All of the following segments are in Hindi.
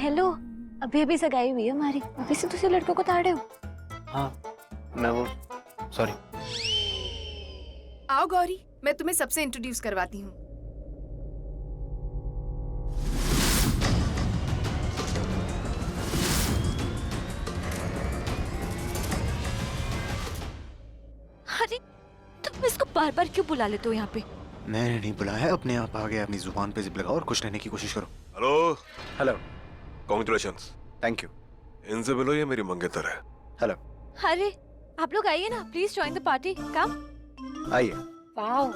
हेलो, अभी अभी सगाई हुई है हमारी, अभी से दूसरे लड़कों को ताड़े हो? हाँ, मैं वो सॉरी। आओ गौरी, मैं तुम्हें सबसे इंट्रोड्यूस करवाती हूँ। अरे तुम इसको बार बार क्यों बुला लेते हो यहाँ पे? मैंने नहीं बुलाया, अपने आप आ गया। अपनी जुबान पे जिप लगाओ और खुश रहने की कोशिश करो। Hello, hello. Congratulations. Thank you. इनसे मिलो, ये मेरी मंगेतर है। हेलो। अरे आप लोग आइए ना, प्लीज जॉइन द पार्टी। कम। आइए। Wow,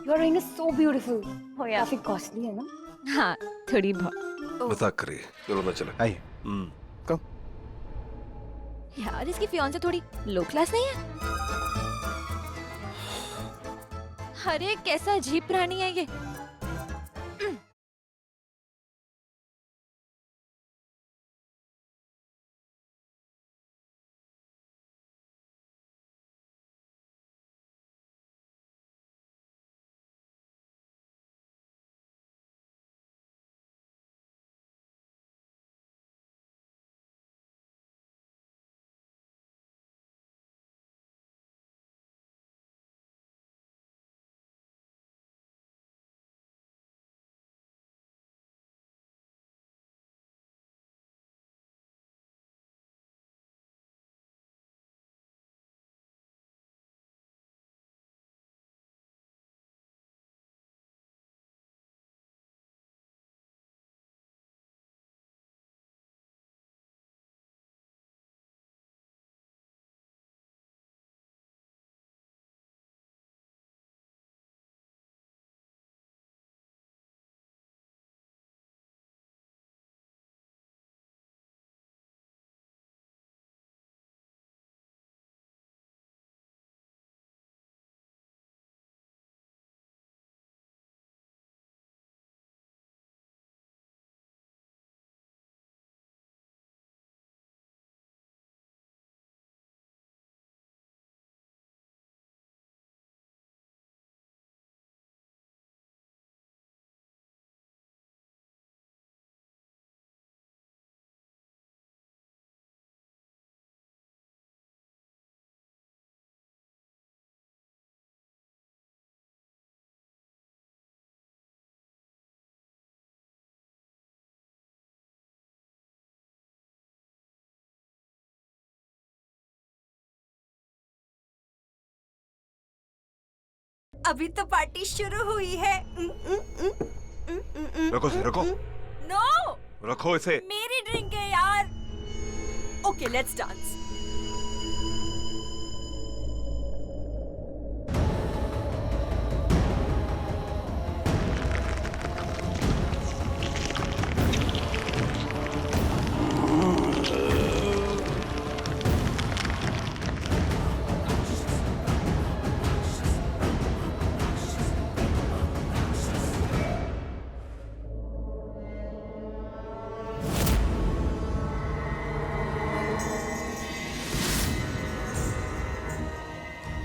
your ring is so beautiful. हो या काफी कॉस्टली है ना? हाँ, थोड़ी बहुत। मजाक कर रही है, चलो ना चले। आइए। यार इसकी फियांसे थोड़ी लो क्लास नहीं है? अरे कैसा अजीब प्राणी है ये। अभी तो पार्टी शुरू हुई है। रखो इसे, रखो। नो, रखो इसे। मेरी ड्रिंक है यार। Okay, let's dance.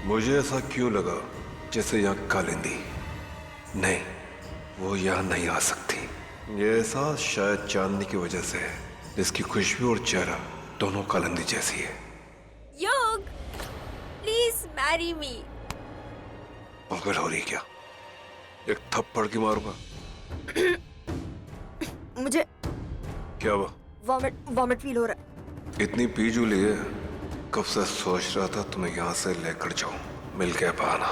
मुझे ऐसा क्यों लगा जैसे यहाँ कालिंदी नहीं, वो यहाँ नहीं आ सकती। ये एहसास शायद चांदनी की वजह से है, जिसकी खुशबू और चेहरा दोनों कालिंदी जैसी है। योग, प्लीज मैरी मी। पागल हो रही क्या? एक थप्पड़ की मारूंगा। मुझे क्या हुआ? वॉमिट फील हो रहा है। इतनी पी जूली है, कब से सोच रहा था तुम्हें यहाँ से लेकर जाऊं। मिल गया बहाना।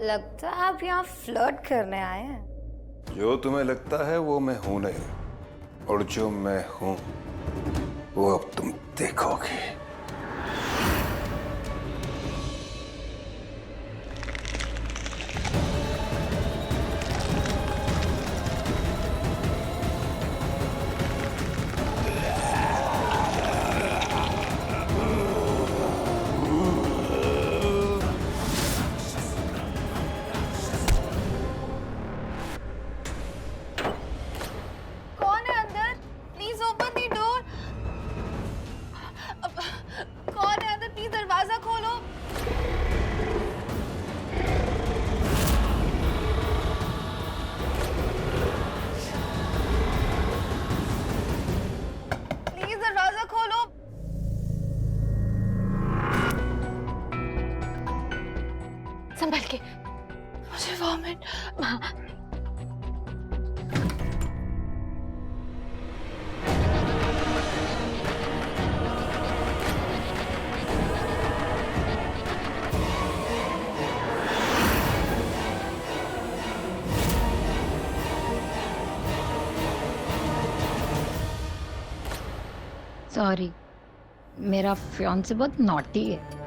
लगता है आप यहाँ फ्लर्ट करने आए हैं। जो तुम्हें लगता है वो मैं हूं नहीं, और जो मैं हूं वो अब तुम देखोगे। कौन है अंदर? Please open the door. Sorry, मेरा फियांसे बहुत नॉटी है।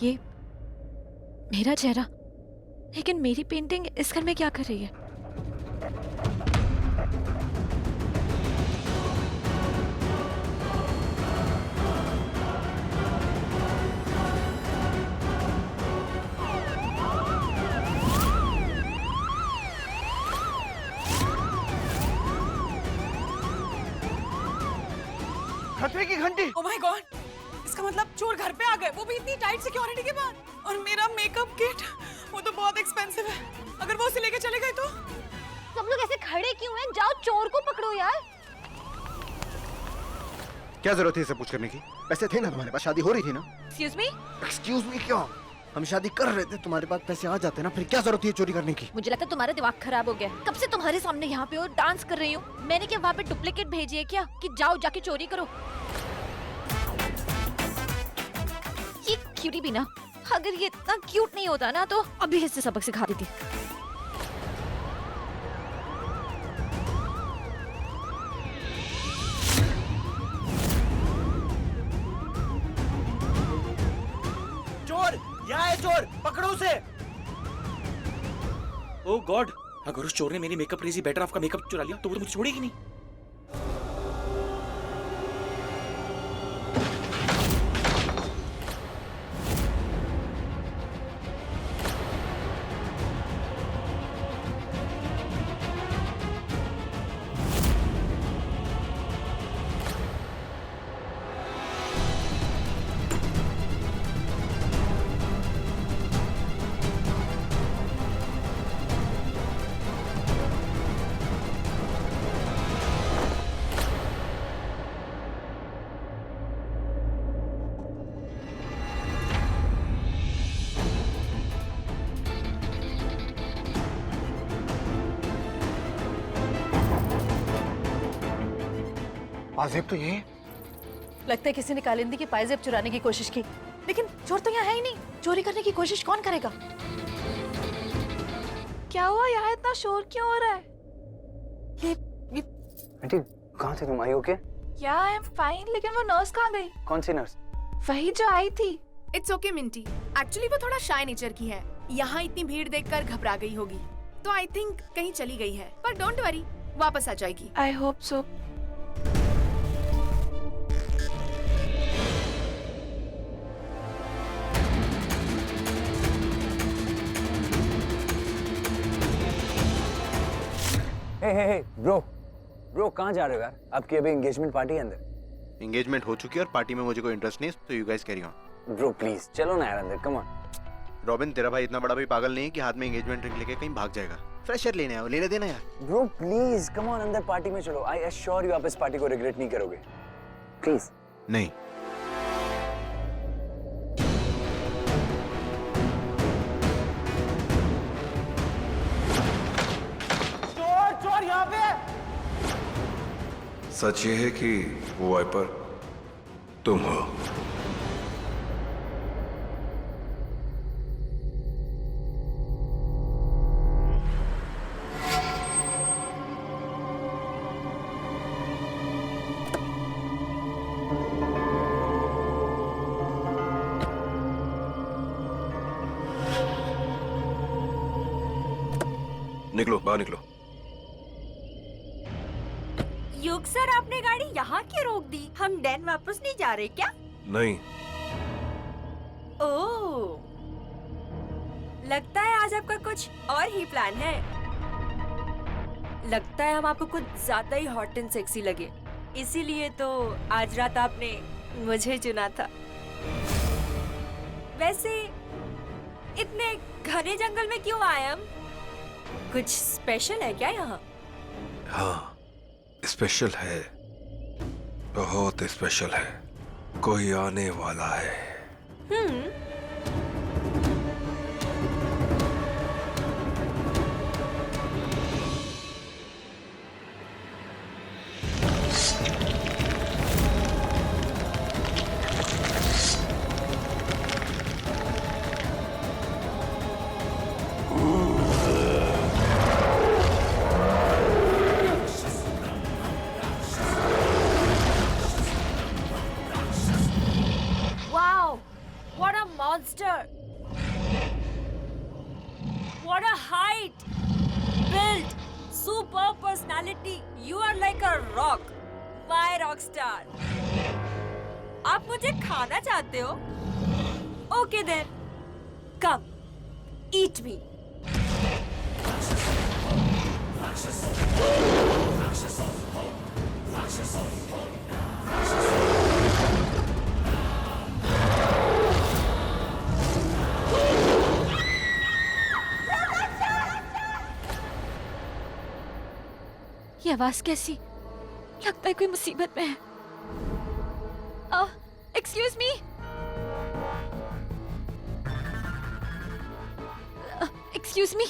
ये मेरा चेहरा, लेकिन मेरी पेंटिंग इस घर में क्या कर रही है? खतरे की घंटी। ओह माय गॉड, इसका मतलब चोर घर पे आ गए, वो भी इतनी टाइट सिक्योरिटी के बाद। और मेरा मेकअप किट, वो तो बहुत एक्सपेंसिव है। अगर वो उसे लेके चले गए तो? सब लोग ऐसे खड़े क्यों हैं? जाओ चोर को पकड़ो यार। क्या जरूरत है इसे पूछ करने की? पैसे थे ना तुम्हारे पास, शादी हो रही थी ना। Excuse me? एक्सक्यूज मी क्यों? हम शादी कर रहे थे, तुम्हारे पास पैसे आ जाते ना, फिर क्या जरूरत है चोरी करने की? मुझे लगता है तुम्हारा दिमाग खराब हो गया। कब से तुम्हारे सामने यहाँ पे और डांस कर रही हूँ। मैंने क्या वहाँ पे डुप्लीकेट भेजी है क्या कि जाओ जाके चोरी करो? ये क्यूटी भी ना, अगर ये इतना क्यूट नहीं होता ना तो अभी इससे सबक सिखा देती। चोर, यहाँ है चोर, पकड़ो उसे। ओह गॉड, अगर उस चोर ने मेरी मेकअप रेजी बेटर आपका मेकअप चुरा लिया तो वो तो मुझे छोड़ेगी नहीं। पाजेब तो ये लगता है किसी ने कालिंदी की पायजेब चुराने की कोशिश की, लेकिन चोर तो यहाँ है ही नहीं। चोरी करने की कोशिश कौन करेगा? क्या हुआ? यहाँ इतना शोर क्यों हो रहा है? ये आंटी कहाँ थे तुम? आई ओके? या आई एम फाइन, लेकिन वो नर्स कहाँ गई? कौन सी नर्स? वही जो आई थी। इट्स ओके मिंटी, एक्चुअली वो थोड़ा शाय नेचर की है। यहाँ इतनी भीड़ देखकर घबरा गई होगी, तो आई थिंक कहीं चली गई है। पर डोंट वरी, वापस आ जाएगी। I hope so. Hey bro कहाँ जा रहे हो यार? आपकी अभी एंगेजमेंट पार्टी है अंदर। एंगेजमेंट हो चुकी है और पार्टी में मुझे कोई इंटरेस्ट नहीं है, तो you guys carry on. Bro please चलो ना यार अंदर, कम ऑन। रॉबिन, तेरा भाई इतना बड़ा भी पागल नहीं है कि हाथ में एंगेजमेंट रिंग लेके कहीं भाग जाएगा। फ्रेशर लेने आओ, लेने देना यार। ब्रो प्लीज कम ऑन, अंदर पार्टी में चलो। आई एश्योर यू आप इस पार्टी को रिग्रेट नहीं करोगे। प्लीज। नहीं। चोर यहाँ पे। सच ये है कि वो वाइपर तुम हो। निकलो, बाहर निकलो। युग सर, आपने गाड़ी यहाँ क्यों रोक दी? हम डैन वापस नहीं जा रहे क्या? नहीं, ओह, लगता है आज आपका कुछ और ही प्लान है। लगता है हम आपको कुछ ज्यादा ही हॉट एंड सेक्सी लगे, इसीलिए तो आज रात आपने मुझे चुना था। वैसे इतने घने जंगल में क्यों आए हम? कुछ स्पेशल है क्या यहाँ? हाँ स्पेशल है, बहुत स्पेशल है। कोई आने वाला है। Wow, what a monster! What a height! Build, superb personality. You are like a rock. My rock star. आप मुझे खाना चाहते हो? Okay then, come, eat me. ये आवाज कैसी? लगता है कोई मुसीबत में है। एक्सक्यूज मी, एक्सक्यूज मी,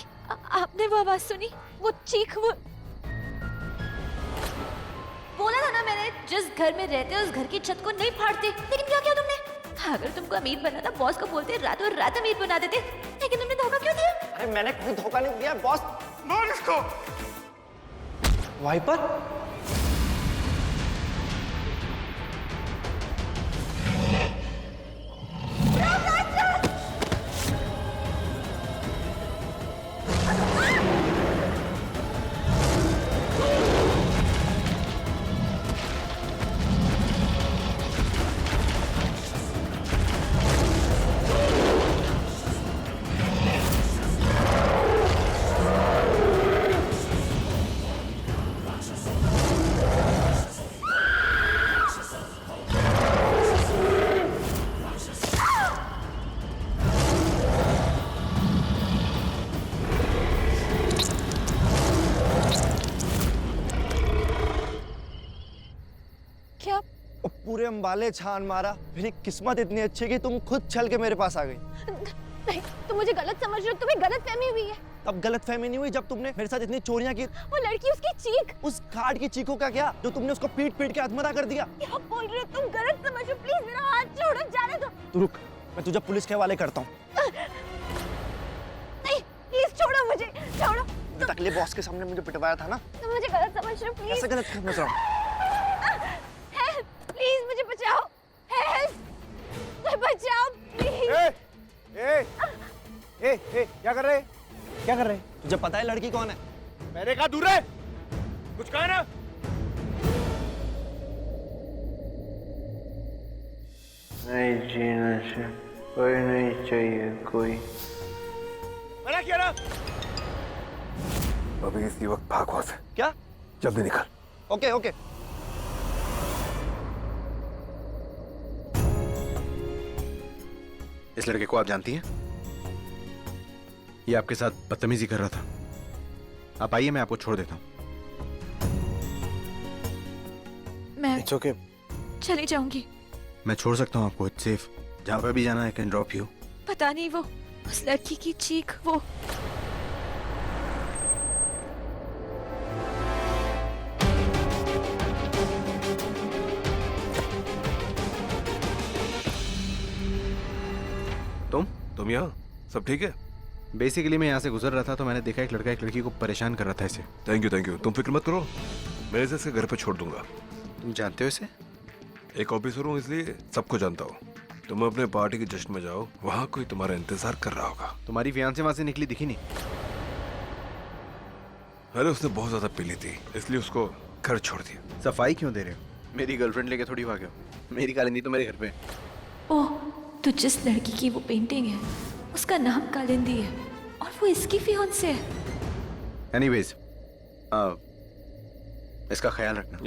आपने वो आवाज सुनी? वो चीख, वो बोला था ना मैंने, जिस घर में रहते उस घर की छत को नहीं फाड़ते। लेकिन क्या किया तुमने? अगर तुमको अमीर बनना था, बॉस को बोलते रातों रात अमीर बना देते। लेकिन तुमने धोखा क्यों दिया? अरे मैंने कोई धोखा नहीं दिया बॉस। मार इसको। वाइपर? क्या? पूरे अंबाले छान मारा, मेरी किस्मत इतनी अच्छी कि तुम खुद चल के मेरे पास आ गई। नहीं, तुम मुझे गलत समझ रहे हो, तुम्हें गलत फहमी हुई है। तब गलत फहमी नहीं हुई जब तुमने मेरे साथ इतनी चोरियां की। वो लड़की, उसकी चीख। उस गार्ड की चीखों का क्या, जो तुमने उसको पीट पीट के अधमरा कर दिया। क्या बोल रहे हो तुम? गलत समझ रहे हो। प्लीज मेरा हाथ छोड़ो, जाने दो। तू रुक, मैं तुझे पुलिस के हवाले करता हूँ। नहीं, प्लीज छोड़ो मुझे, छोड़ो। तकलीफ बॉस के सामने मुझे पिटवाया था ना। तुम मुझे गलत समझ रहे हो, प्लीज। ऐसे गलत समझ रहा हूँ। हेल्प, प्लीज मुझे बचाओ। हेल्प, बचाओ प्लीज। क्या कर रहे? क्या कर रहे? तुझे पता है लड़की कौन है? मेरे का दूर है, कुछ कहा ना। नहीं जीना से कोई नहीं चाहिए, कोई मना किया ना। अभी इसी वक्त भाग वहां से। क्या? जल्दी निकल। Okay okay. इस लड़के को आप जानती हैं? ये आपके साथ बदतमीजी कर रहा था। आप आइए, मैं आपको छोड़ देता हूँ। मैं इट्स ओके। चली जाऊंगी। मैं छोड़ सकता हूँ आपको, इट्स सेफ। जहाँ पे भी जाना है, कैन ड्रॉप यू। पता नहीं, वो उस लड़की की चीख, वो तुम यहाँ? सब ठीक है? बेसिकली मैं यहाँ से गुजर रहा था तो मैंने देखा एक लड़का एक लड़की को परेशान कर रहा था इसे। थैंक यू, तुम फिक्र मत करो, मैं इसे इसके घर पे छोड़ दूंगा। तुम जानते हो इसे? एक ऑफिसर हूँ इसलिए सबको जानता हूँ। तुम अपने पार्टी के जश्न में जाओ, वहाँ कोई तुम्हारा इंतजार कर रहा होगा। तुम्हारी फियांसे वहां से निकली दिखी नहीं? अरे उसने बहुत ज्यादा पी ली थी, इसलिए उसको घर छोड़ दिया। सफाई क्यों दे रहे हो? मेरी गर्लफ्रेंड लेके थोड़ी भागे हो। मेरी कालिंदी तो मेरे घर पे है। ओह, तो जिस लड़की की वो पेंटिंग है उसका नाम कालिंदी है और वो इसकी फियांसे है। एनीवेज, इसका ख्याल रखना।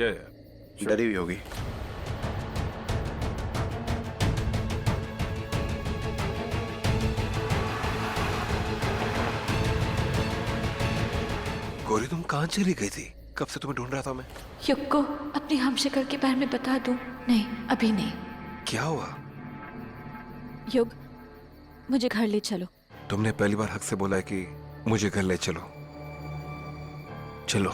डरी हुई होगी। गौरी तुम कहाँ चली गई थी? कब से तुम्हें ढूंढ रहा था मैं। युग को अपनी हमशक्ल के बारे में बता दूं? नहीं, अभी नहीं। क्या हुआ? युग, मुझे घर ले चलो। तुमने पहली बार हक से बोला है कि मुझे घर ले चलो। चलो।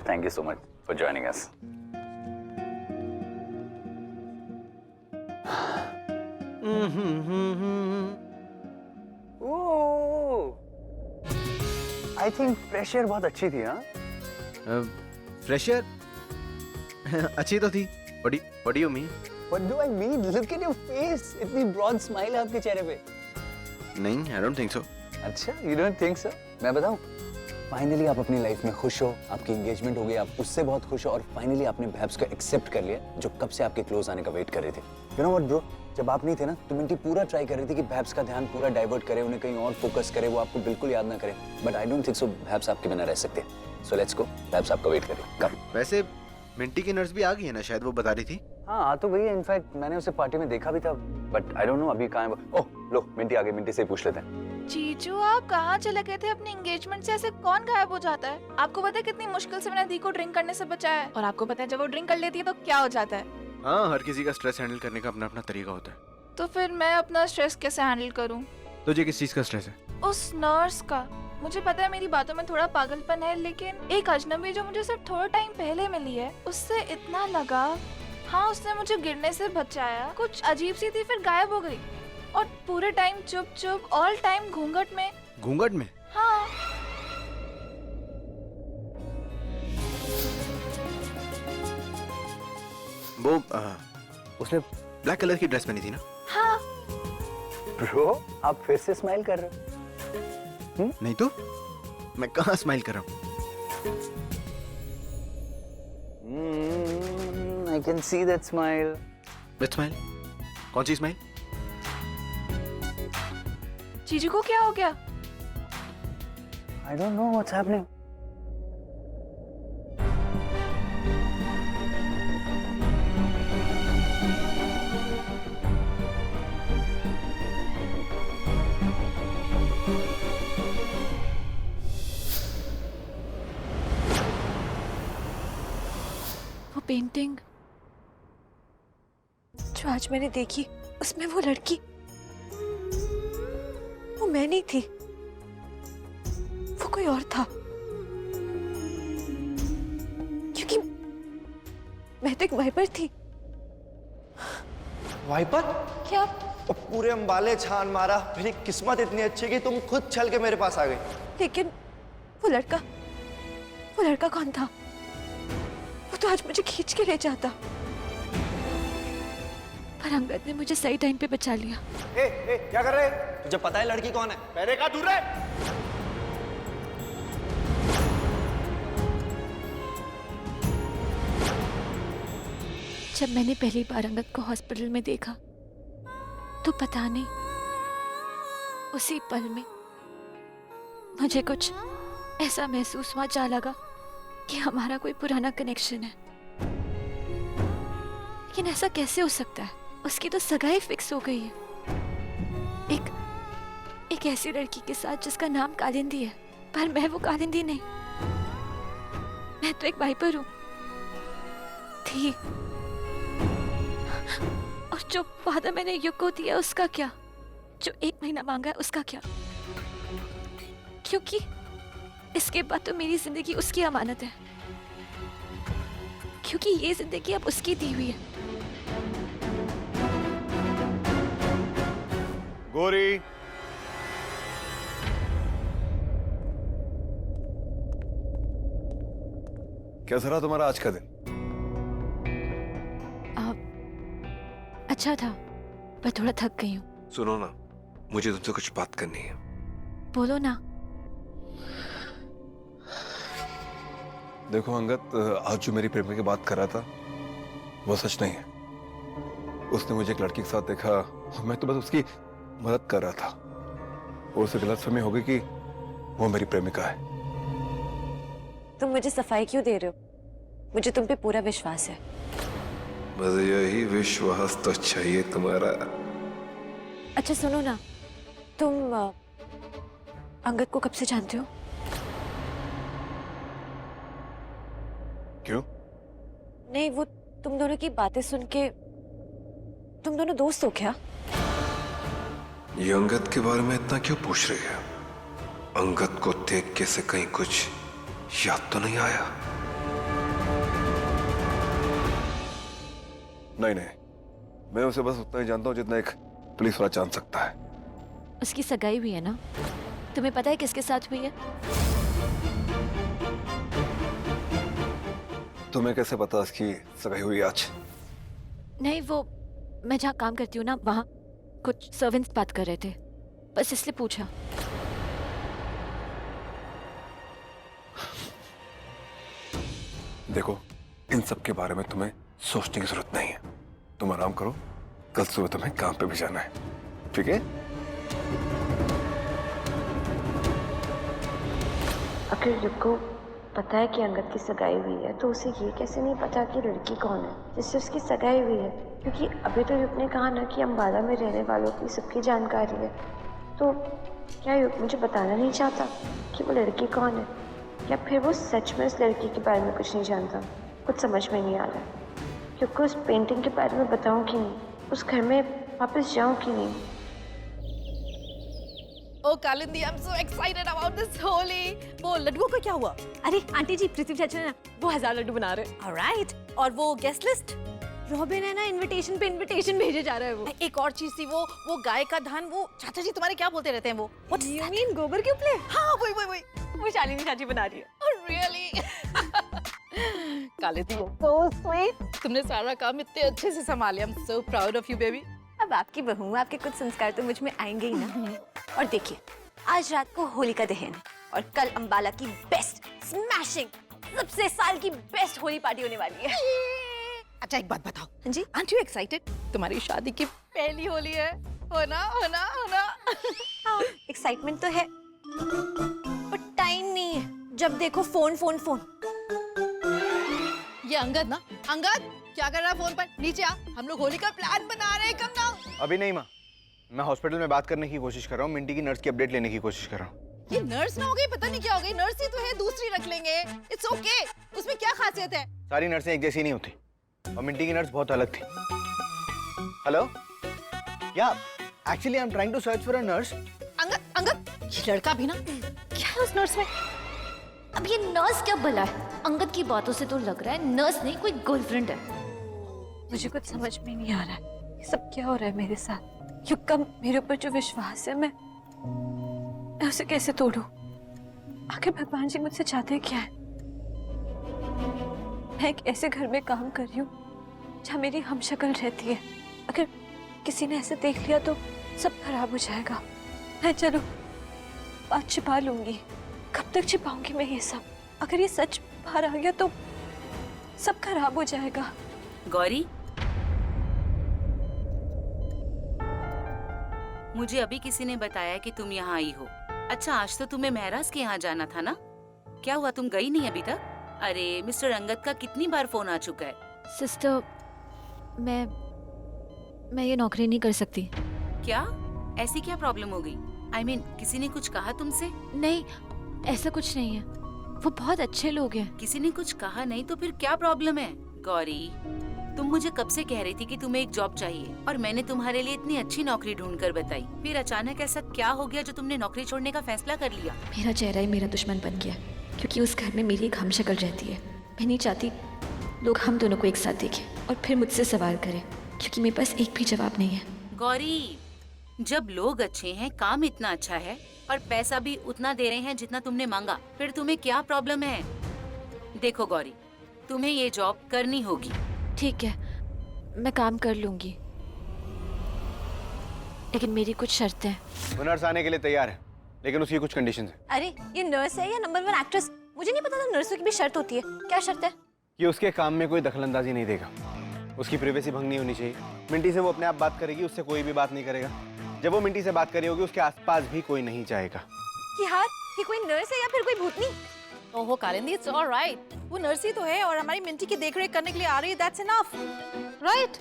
Thank you so much for joining us. I think fresher बहुत अच्छी थी, हाँ? फ्रेशर अच्छी तो थी। What do you mean? What do I mean? Look at your face. इतनी broad smile है आपके चेहरे पे। नहीं, I don't think so. अच्छा, you don't think so? मैं बताऊं? फाइनली आप अपनी लाइफ में खुश हो, आपकी एंगेजमेंट हो गई, आप उससे बहुत खुश हो और फाइनली आपने भैब्स को एक्सेप्ट कर लिया जो कब से आपके क्लोज आने का वेट कर रहे थे। You know what bro? जब आप नहीं थे ना तो मिंटी पूरा ट्राई कर रही थी कि भैब्स का ध्यान पूरा डाइवर्ट करे, उन्हें कहीं और फोकस करे, वो आपको बिल्कुल याद ना करे। But I don't think so भैब्स आपके बिना रह सकते। सो लेट्स गो, भैब्स आपका वेट कर रही है। कम। वैसे मिंटी की नर्स भी आ गई है ना, शायद वो बता रही थी। हाँ तो वही, इनफैक्ट मैंने उसे पार्टी में देखा भी था, बट आई डोंट नो अभी कहाँ है वो। ओह लो, मिंटी आ गई, मिंटी से पूछ लेते हैं। जीजू, आप कहाँ चले गए थे? अपनी एंगेजमेंट से ऐसे कौन गायब हो जाता है? आपको पता है कितनी मुश्किल से मैंने दी को ड्रिंक करने से बचाया है? और आपको पता है जब वो ड्रिंक कर लेती है तो क्या हो जाता है? हाँ, हर किसी का स्ट्रेस हैंडल करने का अपना अपना तरीका होता है। तो फिर मैं अपना स्ट्रेस कैसे हैंडल करूँ? तुझे किस चीज का स्ट्रेस है? उस नर्स का। मुझे पता है मेरी बातों में थोड़ा पागलपन है, लेकिन एक अजनबी जो मुझे सिर्फ थोड़ा टाइम पहले मिली है उससे इतना लगाव। हाँ, उसने मुझे गिरने से बचाया, कुछ अजीब सी थी, फिर गायब हो गई और पूरे टाइम चुप चुप, ऑल टाइम घूंघट में। घूंघट में? हाँ। वो उसने ब्लैक कलर की ड्रेस पहनी थी ना? हाँ। ब्रो, आप फिर से स्माइल कर रहे हो? नहीं तो मैं कहाँ स्माइल कर रहा हूँ? I can see that smile. Which smile? कौन सी स्माइल? जीजू को क्या हो गया? I don't know what's happening. वो पेंटिंग जो आज मैंने देखी, उसमें वो लड़की, वो मैं नहीं थी, वो कोई और था। क्योंकि मैं तो एक वाइपर थी। वाइपर? क्या? पूरे अंबाले छान मारा, मेरी किस्मत इतनी अच्छी कि तुम खुद चल के मेरे पास आ गई। लेकिन वो लड़का कौन था? वो तो आज मुझे खींच के ले जाता, पर अंगद ने मुझे सही टाइम पे बचा लिया। क्या कर रहे? तुझे पता है लड़की कौन है? मैंने कहा दूर रहे। जब मैंने पहली बार अंगद को हॉस्पिटल में देखा तो पता नहीं, उसी पल में मुझे कुछ ऐसा महसूस हुआ, जा लगा कि हमारा कोई पुराना कनेक्शन है। लेकिन ऐसा कैसे हो सकता है? उसकी तो सगाई फिक्स हो गई है, एक ऐसी लड़की के साथ जिसका नाम कालिंदी है। पर मैं वो कालिंदी नहीं, मैं तो एक वाइपर हूँ थी। और जो वादा मैंने युग को दिया उसका क्या? जो 1 महीना मांगा है उसका क्या? क्योंकि इसके बाद तो मेरी जिंदगी उसकी अमानत है, क्योंकि ये जिंदगी अब उसकी दी हुई है। गौरी, कैसा रहा तुम्हारा आज का दिन? अच्छा था, पर थोड़ा थक गई हूँ। सुनो ना, मुझे तुमसे कुछ बात करनी है। बोलो ना। देखो अंगद, आज जो मेरी प्रेमी की बात कर रहा था वो सच नहीं है। उसने मुझे एक लड़की के साथ देखा, मैं तो बस उसकी मदद कर रहा था और उसे गलतफहमी हो गई कि वो मेरी प्रेमिका है। तुम मुझे सफाई क्यों दे रहे हो? मुझे तुम पे पूरा विश्वास है। बस यही विश्वास तो चाहिए तुम्हारा। अच्छा सुनो ना, तुम अंगद को कब से जानते हो? क्यों? नहीं, वो तुम दोनों की बातें सुन के, तुम दोनों दोस्त हो क्या? ये अंगद के बारे में इतना क्यों पूछ रही है? अंगद को देख के से कहीं कुछ याद तो नहीं आया? नहीं नहीं, मैं उसे बस उतना ही जानता हूँ जितना एक पुलिस वाला जान सकता है। उसकी सगाई हुई है ना? तुम्हें पता है किसके साथ हुई है? तुम्हें कैसे पता उसकी सगाई हुई आज? नहीं, वो मैं जहाँ काम करती हूँ ना, वहाँ कुछ सर्वेंट्स बात कर रहे थे, बस इसलिए पूछा। देखो, इन सब के बारे में तुम्हें सोचने की जरूरत नहीं है। तुम आराम करो, कल सुबह तुम्हें काम पे भी जाना है, ठीक है? अगर रुको पता है कि अंगद की सगाई हुई है, तो उसे ये कैसे नहीं पता कि लड़की कौन है जिससे उसकी सगाई हुई है? क्योंकि अभी तो युग ने कहा ना कि अम्बाला में रहने वालों की सबकी जानकारी है। तो क्या युग मुझे बताना नहीं चाहता कि वो लड़की कौन है, या फिर वो सच में उस लड़की के बारे में कुछ नहीं जानता? कुछ समझ में नहीं आ रहा, क्योंकि उस पेंटिंग के बारे में बताऊं कि नहीं, उस घर में वापस जाऊं कि नहीं। Oh Kalindi, I'm so excited about this Holi. वो लड्डुओं का क्या हुआ? अरे आंटी जी, पृथ्वी चाचा ना वो 1000 लड्डू बना रहे हैं। Alright, और वो गेस्ट लिस्ट? रॉबिन है ना, इनविटेशन पे इनविटेशन भेजे जा रहा है वो। एक और चीज थी, वो गाय का धान, वो चाचा जी तुम्हारे क्या बोलते रहते हैं वो? What you mean गोबर के उपले? हाँ वही वो शालिनी चाची बना रही है। Oh really? Kalindi, so sweet। तुमने सारा काम इतने अच्छे से संभाला। I'm so proud of you baby। अब आपकी बहू हूँ, आपके कुछ संस्कार तो मुझ में आएंगे ही ना। और देखिए, आज रात को होली का दहन है और कल अंबाला की बेस्ट स्मैशिंग सबसे साल की बेस्ट होली पार्टी होने वाली है। अच्छा एक बात बताओ। हाँ जी? Aren't you excited? तुम्हारी शादी की पहली होली है, हो ना? हाँ, एक्साइटमेंट तो है, पर टाइम नहीं है। जब देखो फोन फोन फोन। ये अंगद ना, अंगद क्या कर रहा है फोन पर? नीचे आ, हम लोग होली का प्लान बना रहे हैं। Come down. अभी नहीं माँ, मैं हॉस्पिटल में बात करने की कोशिश कर रहा हूँ, मिंटी की नर्स की अपडेट लेने की कोशिश कर रहा हूँ। ये नर्स ना हो गई, पता नहीं क्या हो गई। नर्स ही तो है, दूसरी रख लेंगे। इट्स ओके, उसमें क्या खासियत है? सारी नर्सें एक जैसी नहीं होती और मिंटी की नर्स बहुत अलग थी। Hello, yeah actually I am trying to search for a nurse. Angad, ये लड़का भी ना, क्या है उस नर्स में? अब ये नर्स क्या भला है? अंगद की बातों से तो लग रहा है नर्स नहीं, कोई गर्लफ्रेंड है। मुझे कुछ समझ में नहीं आ रहा है, ये सब क्या हो रहा है मेरे साथ? युग का मेरे ऊपर जो विश्वास है, मैं उसे कैसे तोड़ूं? आखिर भगवान जी मुझसे चाहते क्या है? मैं एक ऐसे घर में काम कर रही हूँ जहाँ मेरी हमशक्ल रहती है। अगर किसी ने ऐसे देख लिया तो सब खराब हो जाएगा। मैं चलो बात छिपा लूंगी, कब तक छिपाऊंगी मैं ये सब? अगर ये सच बाहर आ गया तो सब खराब हो जाएगा। गौरी, मुझे अभी किसी ने बताया कि तुम यहाँ आई हो। अच्छा, आज तो तुम्हें महराज के यहाँ जाना था ना? क्या हुआ, तुम गई नहीं अभी तक? अरे मिस्टर अंगद का कितनी बार फोन आ चुका है। सिस्टर, मैं ये नौकरी नहीं कर सकती। क्या? ऐसी क्या प्रॉब्लम हो गई? I mean, किसी ने कुछ कहा तुमसे? नहीं, ऐसा कुछ नहीं है, वो बहुत अच्छे लोग हैं। किसी ने कुछ कहा नहीं तो फिर क्या प्रॉब्लम है? गौरी, तुम मुझे कब से कह रही थी कि तुम्हें एक जॉब चाहिए और मैंने तुम्हारे लिए इतनी अच्छी नौकरी ढूंढ कर बताई, फिर अचानक ऐसा क्या हो गया जो तुमने नौकरी छोड़ने का फैसला कर लिया? मेरा चेहरा ही मेरा दुश्मन बन गया, क्योंकि उस घर में मेरी एक हमशक्ल रहती है। मैं नहीं चाहती लोग हम दोनों को एक साथ देखें और फिर मुझसे सवाल करें, क्योंकि मेरे पास एक भी जवाब नहीं है। गौरी, जब लोग अच्छे हैं, काम इतना अच्छा है और पैसा भी उतना दे रहे हैं जितना तुमने मांगा, फिर तुम्हें क्या प्रॉब्लम है? देखो गौरी, तुम्हें ये जॉब करनी होगी। ठीक है, मैं काम कर लूंगी, लेकिन मेरी कुछ शर्तें हैं। वो नर्स आने के लिए तैयार है, लेकिन उसकी कुछ कंडीशंस हैं। अरे ये नर्स है या नंबर 1 एक्ट्रेस? मुझे नहीं पता था नर्सों की भी शर्त होती है। क्या शर्त है? ये उसके काम में कोई दखलंदाजी नहीं देगा, उसकी प्राइवेसी भंग नहीं होनी चाहिए। मिंटी से वो अपने आप बात करेगी, उससे कोई भी बात नहीं करेगा। जब वो मिंटी से बात करी होगी उसके आसपास भी कोई नहीं जाएगा। यार ये कोई नर्स है या फिर कोई भूतनी? ओहो कालिंदी, इट्स ऑलराइट। वो नर्स ही तो है और हमारी मिंटी की देखरेख करने के लिए आ रही है, दैट्स इनफ, राइट?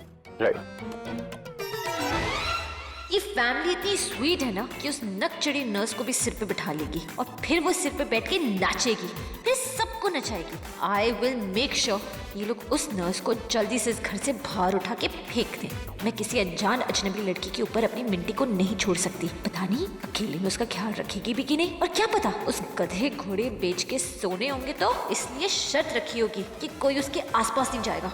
ये फैमिली इतनी स्वीट है ना कि उस नकचढ़ी नर्स को भी सिर पे बिठा लेगी और फिर वो सिर पे बैठ के नाचेगी, फिर सबको नचाएगी। आई विल मेक श्योर ये लोग उस नर्स को जल्दी से इस घर से बाहर उठा के फेंक दें। मैं किसी अनजान अजनबी लड़की के ऊपर अपनी मिंटी को नहीं छोड़ सकती। पता नहीं अकेले में उसका ख्याल रखेगी भी कि नहीं, और क्या पता उस गधे घोड़े बेच के सोने होंगे, तो इसलिए शर्त रखी होगी कि कोई उसके आसपास नहीं जाएगा।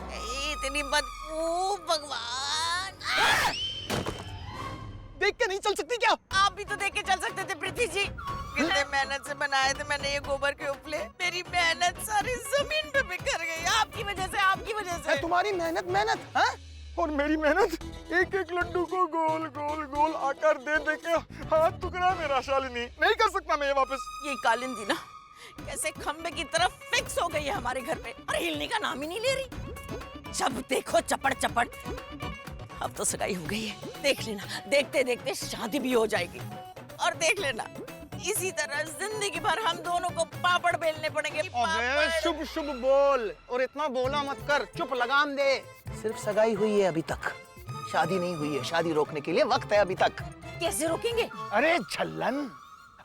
इतनी बदबू, भगवान! देख के नहीं चल सकती क्या? आप भी तो देख के चल सकते थे पृथ्वी जी। कितने मेहनत से बनाए थे मैंने ये गोबर के उपले। मेरी मेहनत सारी जमीन पे बिखर गई आपकी वजह से, आपकी वजह से। तुम्हारी मेहनत हाँ? और मेरी मेहनत एक एक लड्डू को गोल गोल गोल आकार दे दे के हाथ टुकड़ा मेरा। शालिनी नहीं कर सकता मैं ये वापस। ये कालिंदी ना कैसे खंबे की तरफ फिक्स हो गई है हमारे घर पे, और हिलने का नाम ही नहीं ले रही। जब देखो चपड़ चपड़। अब तो सगाई हो गई है, देख लेना देखते देखते शादी भी हो जाएगी। और देख लेना इसी तरह जिंदगी भर हम दोनों को पापड़ बेलने पड़ेंगे। अबे शुभ शुभ बोल और इतना बोला मत कर, चुप लगाम दे। सिर्फ सगाई हुई है अभी तक, शादी नहीं हुई है। शादी रोकने के लिए वक्त है अभी तक। कैसे रोकेंगे? अरे छल्लन,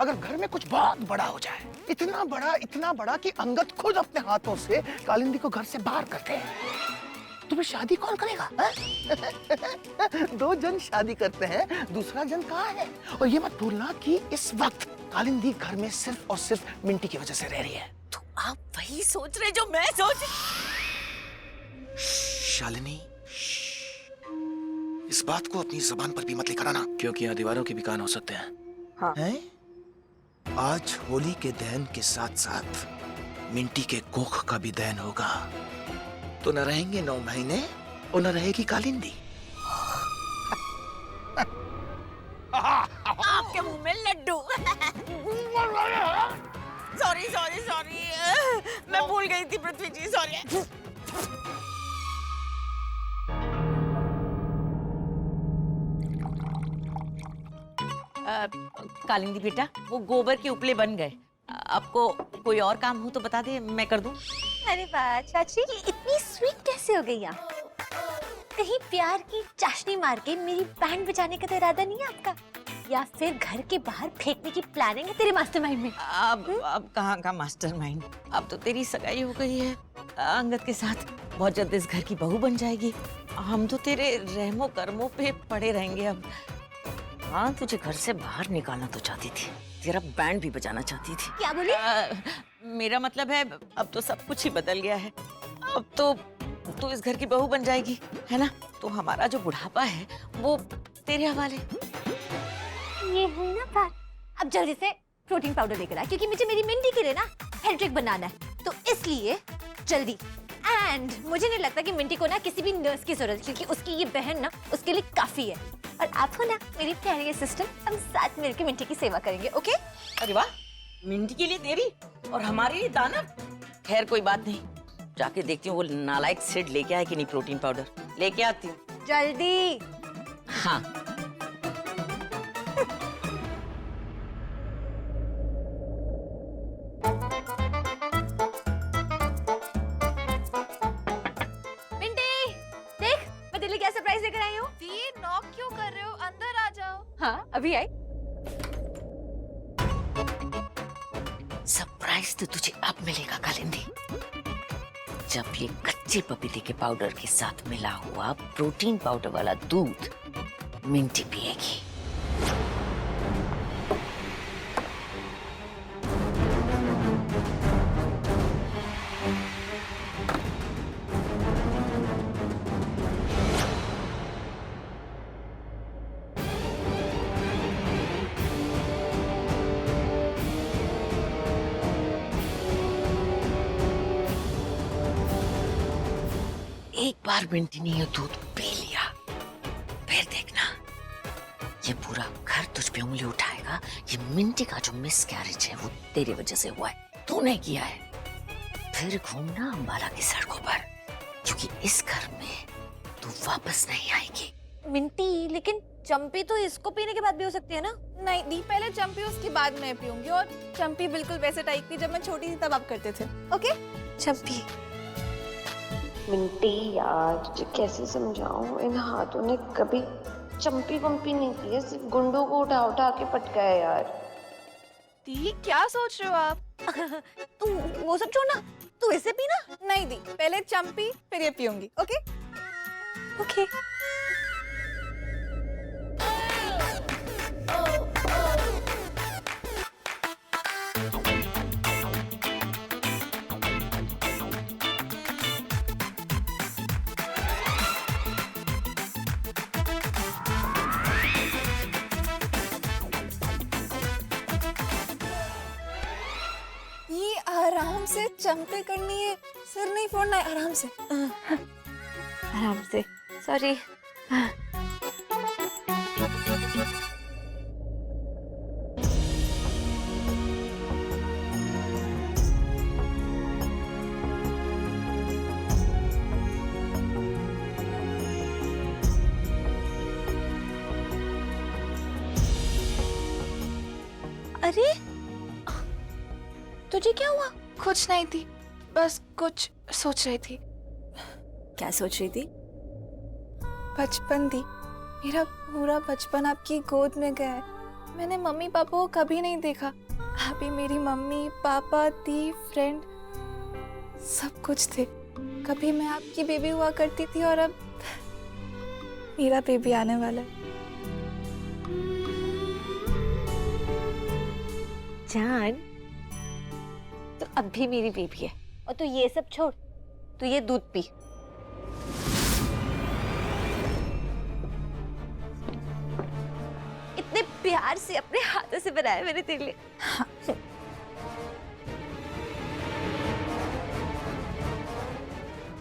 अगर घर में कुछ बहुत बड़ा हो जाए, इतना बड़ा कि अंगद खुद अपने हाथों से कालिंदी को घर से बाहर करते हैं, तो फिर शादी कौन करेगा? दो जन शादी करते हैं, दूसरा जन कहाँ है? और ये मत भूलना कि इस वक्त कालिंदी घर में सिर्फ और सिर्फ मिंटी की वजह से रह रही है। तो आप वही सोच रहे जो मैं सोच। शालिनी, इस बात को अपनी जुबान पर भी मत लेकर आना, क्योंकि यहाँ दीवारों के भी कान हो सकते हैं। हाँ। हैं? आज होली के दहन के साथ साथ मिंटी के कोख का भी दहन होगा, तो न रहेंगे 9 महीने और न रहेगी कालिंदी। आपके मुंह में लड्डू। सॉरी सॉरी सॉरी, मैं भूल गई थी पृथ्वी जी, सॉरी। कालिंदी बेटा, वो गोबर के उपले बन गए। आपको कोई और काम हो तो बता दे, मैं कर दूं। अरे वाह चाची, ये इतनी स्वीट कैसे हो गई आप? कहीं प्यार की चाशनी मार के मेरी बैंड बजाने का तो इरादा नहीं है आपका, या फिर घर के बाहर फेंकने की प्लानिंग है तेरे मास्टरमाइंड में? अब कहाँ का मास्टरमाइंड, अब तो तेरी सगाई हो गई है अंगद के साथ, बहुत जल्द इस घर की बहू बन जाएगी। हम तो तेरे रहमो कर्मों पे पड़े रहेंगे अब। हाँ, तुझे घर से बाहर निकालना तो चाहती थी, तेरा बैंड भी बजाना चाहती थी। क्या बोली? मेरा मतलब है अब तो सब कुछ ही बदल गया है। अब तो तू इस घर की बहू बन जाएगी, है ना? तो हमारा जो बुढ़ापा है वो तेरे हवाले। ये है ना बात। अब जल्दी से प्रोटीन पाउडर लेकर आ, क्योंकि मुझे मेरी मिंटी के लिए ना हेड ट्रिक बनाना है, तो इसलिए जल्दी। एंड मुझे नहीं लगता कि मिंटी को ना किसी भी नर्स की जरूरत है, क्योंकि उसकी ये बहन ना उसके लिए काफी है। और आप हो ना मेरी प्यारी असिस्टेंट, हम साथ मिलकर मिंटी की सेवा करेंगे, ओके? अरे वाह, मिंटी के लिए तेरी और हमारे लिए दानव। खैर कोई बात नहीं, जाके देखती हूँ वो नालायक सिड लेके आए कि नहीं प्रोटीन पाउडर। लेके आती हूँ जल्दी। हाँ। मिंटी देख, मैं तेरे लिए क्या सरप्राइज लेकर आई हूँ। दी, नॉक क्यों कर रहे हो? अंदर आ जाओ। हाँ अभी आई। सरप्राइज तो तुझे अब मिलेगा कालिंदी, जब ये कच्चे पपीते के पाउडर के साथ मिला हुआ प्रोटीन पाउडर वाला दूध मिंटी पिएगी। एक बार मिंटी ने ये दूध पी लिया, फिर देखना ये पूरा घर तुझ पे उंगली उठाएगा। ये मिंटी का जो मिसकैरेज है वो तेरी वजह से हुआ है, तूने किया है। फिर घूमना अंबाला की सड़कों पर, क्योंकि इस घर में तू वापस नहीं आएगी। मिंटी, लेकिन चंपी तो इसको पीने के बाद भी हो सकती है ना? नहीं दी, पहले चंपी उसके बाद मैं पीऊंगी। और चंपी बिल्कुल वैसे टाइप की जब मैं छोटी थी तब आप करते थे। ओके चंपी। मिंटी यार, तुझे कैसे समझाऊं, इन हाथों ने कभी चंपी वंपी नहीं की है, सिर्फ गुंडों को उठा उठा के पटकाया यार। दी क्या सोच रहे हो आप? तू वो सब छोड़ना, तू इसे पीना। नहीं दी, पहले चंपी फिर ये पीऊंगी। Okay okay. ये आराम से चंपी करनी है, सिर नहीं फोड़ना है, आराम से। आराम से। सॉरी। अरे तुझे क्या हुआ? कुछ नहीं थी, बस कुछ सोच रही थी। क्या सोच रही थी? बचपन दी, मेरा पूरा बचपन आपकी गोद में गया है। मैंने मम्मी पापा को कभी नहीं देखा। अभी मेरी मम्मी पापा दी फ्रेंड सब कुछ थे। कभी मैं आपकी बेबी हुआ करती थी और अब मेरा बेबी आने वाला है। जान, तो अब भी मेरी बेबी है। और तू ये सब छोड़, तू ये दूध पी। इतने प्यार से अपने हाथों से बनाया मैंने तेरे लिए।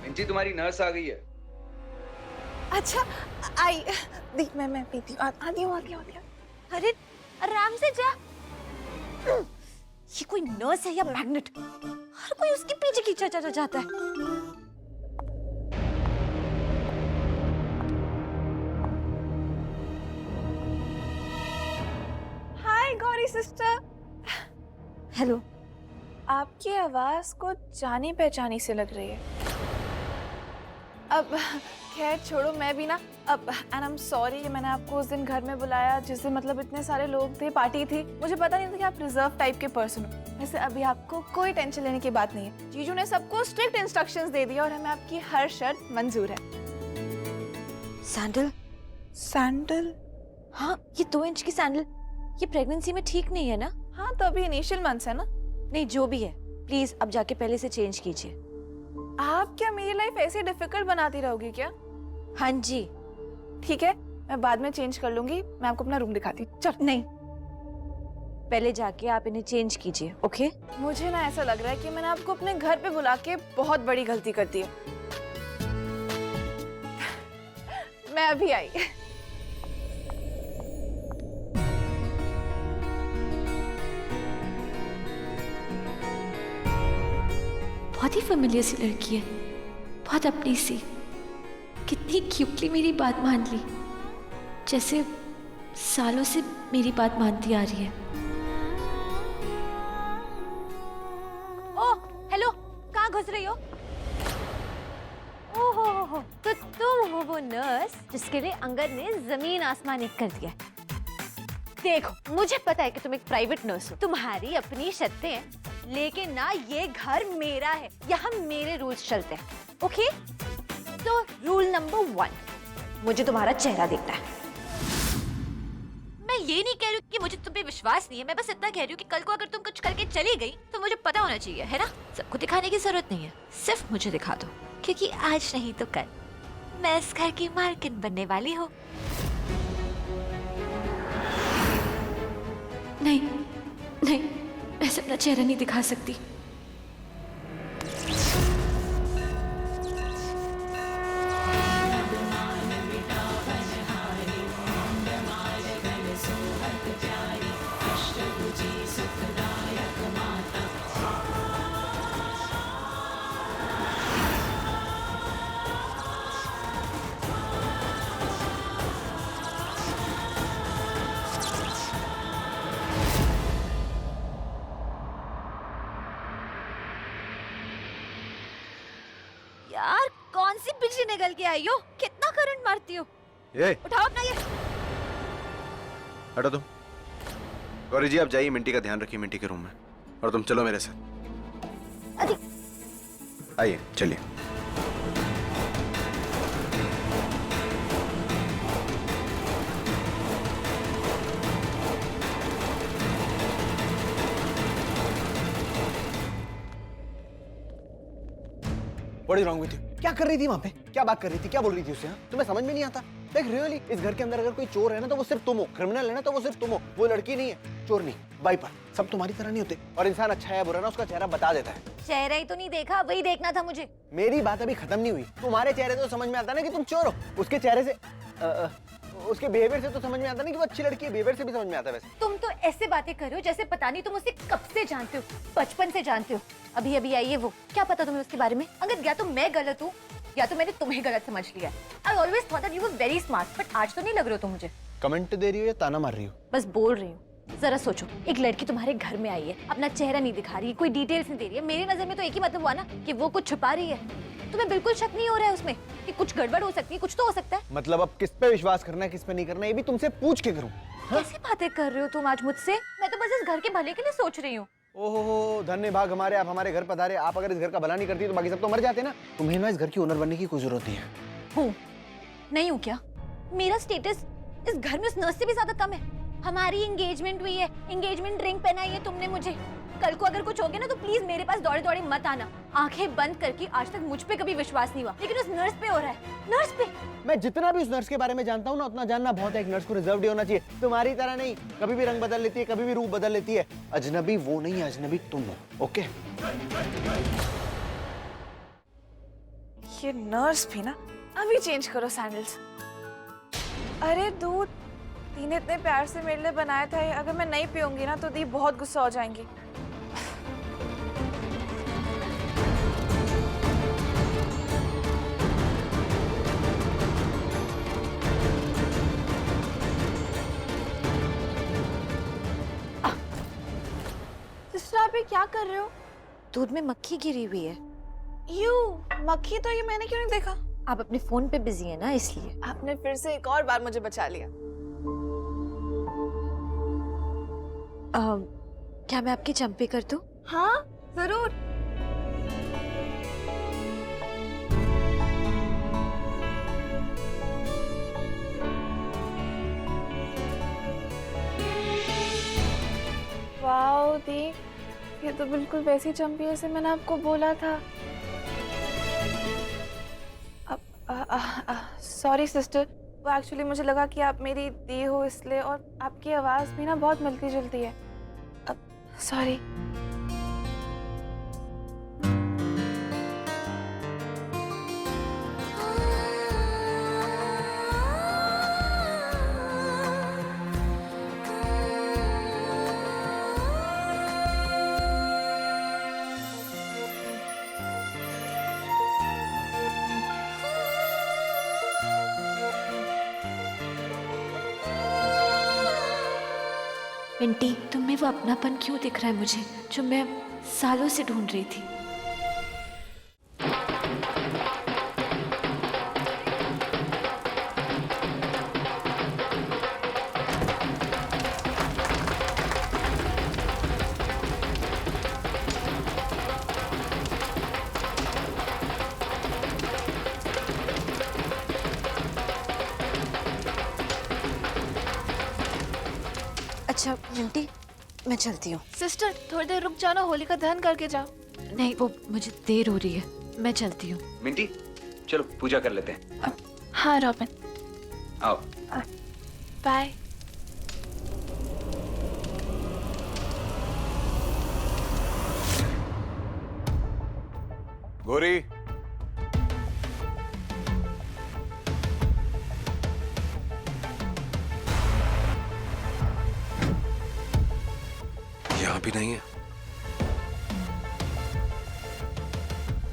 मिंटी, तुम्हारी नर्स आ गई है। अच्छा आई दी, मैं पीती हूँ। आती हूँ। अरे आराम से जा। ये कोई नर्स है या मैग्नेट? हर कोई उसके पीछे खींचा जाता है। हाय गौरी सिस्टर। हेलो। आपकी आवाज को जानी पहचानी से लग रही है। अब खैर छोड़ो, मैं भी ना अब एंड आई एम सॉरी कि मैंने आपको उस दिन घर में बुलाया जिससे मतलब इतने सारे लोग थे, पार्टी थी। मुझे पता नहीं था कि आप रिजर्व टाइप के पर्सन हो। वैसे अभी आपको कोई टेंशन लेने की बात नहीं है। जीजू ने सबको स्ट्रिक्ट इंस्ट्रक्शंस दे दिया और हमें आपकी हर शर्त मंजूर है। सैंडल? सैंडल? हाँ, ये 2 इंच की सैंडल। ये प्रेगनेंसी में ठीक नहीं है ना? हाँ, तो अभी इनिशियल मंथ्स है ना। नहीं, जो भी है, प्लीज अब जाके पहले से चेंज कीजिए। आप क्या मेरी लाइफ ऐसे डिफिकल्ट बनाती रहोगी क्या? हाँ जी। ठीक है, मैं बाद में चेंज कर लूंगी। मैं आपको अपना रूम दिखाती हूँ। चल। नहीं, पहले जाके आप इन्हें चेंज कीजिए। ओके? मुझे ना ऐसा लग रहा है कि मैंने आपको अपने घर पे बुला के बहुत बड़ी गलती कर दी है। मैं अभी आई। बहुत ही फेमिलियर सी लड़की है, बहुत अपनी सी। कितनी क्यूटली मेरी बात मान ली, जैसे सालों से मेरी बात मानती आ रही है। ओह, हेलो, कहाँ घुस रही हो? ओहो, तो तुम हो वो नर्स जिसके लिए अंगद ने जमीन आसमान एक कर दिया। देखो, मुझे पता है कि तुम एक प्राइवेट नर्स हो, तुम्हारी अपनी शर्तें हैं, लेकिन ना ये घर मेरा है, यहाँ मेरे रूल्स चलते हैं। ओके? तो रूल नंबर 1, मुझे तुम्हारा चेहरा देखना है। मैं ये नहीं कह रही हूँ कि मुझे तुम पे विश्वास नहीं है, मैं बस इतना कह रही हूँ कि कल को अगर तुम कुछ करके चली गई तो मुझे पता होना चाहिए, है ना? सबको दिखाने की जरूरत नहीं है, सिर्फ मुझे दिखा दो, क्योंकि आज नहीं तो कल मैं इस घर की मालकिन बनने वाली हूँ। नहीं नहीं, ऐसे अपना चेहरा नहीं दिखा सकती। यार कौन सी बिजली निकल के आई हो? कितना करंट मारती हो? ये उठाओ अपना ये। हटो तुम। गौरी जी आप जाइए, मिंटी का ध्यान रखिए मिंटी के रूम में, और तुम चलो मेरे साथ। आइए चलिए। What is wrong with you? क्या कर रही थी वहां पे? क्या बात कर रही थी? क्या बोल रही थी उससे? तुम्हें समझ में नहीं आता? देख रियली इस घर के अंदर अगर कोई चोर है ना तो वो सिर्फ तुम हो, क्रिमिनल है ना तो वो सिर्फ तुम हो, वो लड़की नहीं है, चोर नहीं, वाइपर। सब तुम्हारी तरह नहीं होते, और इंसान अच्छा है बुरा ना उसका चेहरा बता देता है। चेहरा ही तो नहीं देखा, वही देखना था मुझे। मेरी बात अभी खत्म नहीं हुई। तुम्हारे चेहरे से तो समझ में आता ना कि तुम चोर हो, उसके चेहरे से उसके बिहेवियर से तो समझ में आता ना कि वो अच्छी लड़की है, बिहेवियर से भी समझ में आता है। वैसे तुम तो ऐसे बातें कर रहे हो जैसे पता नहीं तुम उसे कब से जानते हो, बचपन से जानते हो। अभी अभी आई है वो, क्या पता तुम्हें उसके बारे में? अगर या तो मैं गलत हूँ या तो मैंने तुम्हें गलत समझ लिया। I always thought that you were very smart, but आज तो नहीं लग रहे हो तुम मुझे। कमेंट दे रही हो या ताना मार रही हो? बस बोल रही हूँ। जरा सोचो, एक लड़की तुम्हारे घर में आई है, अपना चेहरा नहीं दिखा रही है, कोई डिटेल्स नहीं दे रही है। मेरी नजर में तो एक ही मतलब हुआ ना कि वो कुछ छुपा रही है। तुम्हें बिल्कुल शक नहीं हो रहा है उसमें कि कुछ गड़बड़ हो सकती है? कुछ तो हो सकता है। मतलब अब किस पे विश्वास करना है किस पे नहीं करना है ये भी तुमसे पूछ के करूं? कैसी बातें कर रहे हो तुम आज मुझसे? मैं तो बस इस घर के भले के लिए सोच रही हूँ। ओहो धन्य भाग हमारे, आप हमारे घर पधारे। आप अगर इस घर का भला नहीं करती तो बाकी सब तो मर जाते ना। तुम्हें ना इस घर की ओनर बनने की कोई जरूरत नहीं है। हूँ नहीं हूँ क्या? मेरा स्टेटस इस घर में उस नर्स से भी ज्यादा कम है। हमारी एंगेजमेंट हुई है, एंगेजमेंट रिंग पहनाई है तुमने मुझे। कल को अगर कुछ हो गया ना तो प्लीज मेरे पास दौड़े दौड़े मत आना। आंखें बंद करके आज तक मुझ पे कभी विश्वास नहीं हुआ, लेकिन उस नर्स पे हो रहा है। नर्स पे मैं जितना भी उस नर्स के बारे में जानता हूँ ना उतना जानना बहुत है। एक नर्स को रिजर्व होना चाहिए, तुम्हारी तरह नहीं कभी भी रंग बदल लेती है, कभी भी रूप बदल लेती है। अजनबी वो नहीं है, अजनबी तुम हो। ओके ये नर्स भी ना, अभी चेंज करो सैंडल्स। अरे दूध दी ने इतने प्यार से मेरे लिए बनाया था, अगर मैं नहीं पीऊंगी ना तो दी बहुत गुस्सा हो जाएंगी। सिस्टर आप ये क्या कर रहे हो? दूध में मक्खी गिरी हुई है। यू मक्खी? तो ये मैंने क्यों नहीं देखा? आप अपने फोन पे बिजी है ना इसलिए। आपने फिर से एक और बार मुझे बचा लिया। क्या मैं आपकी चंपी कर दूं? हाँ जरूर। वाओ दी, ये तो बिल्कुल वैसी चंपी है जैसे मैंने आपको बोला था। सॉरी सिस्टर, वो एक्चुअली मुझे लगा कि आप मेरी दी हो इसलिए, और आपकी आवाज़ भी ना बहुत मिलती जुलती है। सॉरी। मिंटी, तुम्हें वो अपनापन क्यों दिख रहा है मुझे जो मैं सालों से ढूंढ रही थी? अच्छा मिंटी, मैं चलती हूँ। सिस्टर थोड़ी देर रुक जाओ ना, होली का दहन करके जाओ। नहीं, वो मुझे देर हो रही है, मैं चलती हूँ। मिंटी चलो पूजा कर लेते हैं। हाँ रॉबिन, आओ। बाय। गौरी यहाँ भी नहीं है।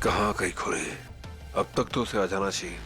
कहाँ गई खोरी? अब तक तो उसे आ जाना चाहिए।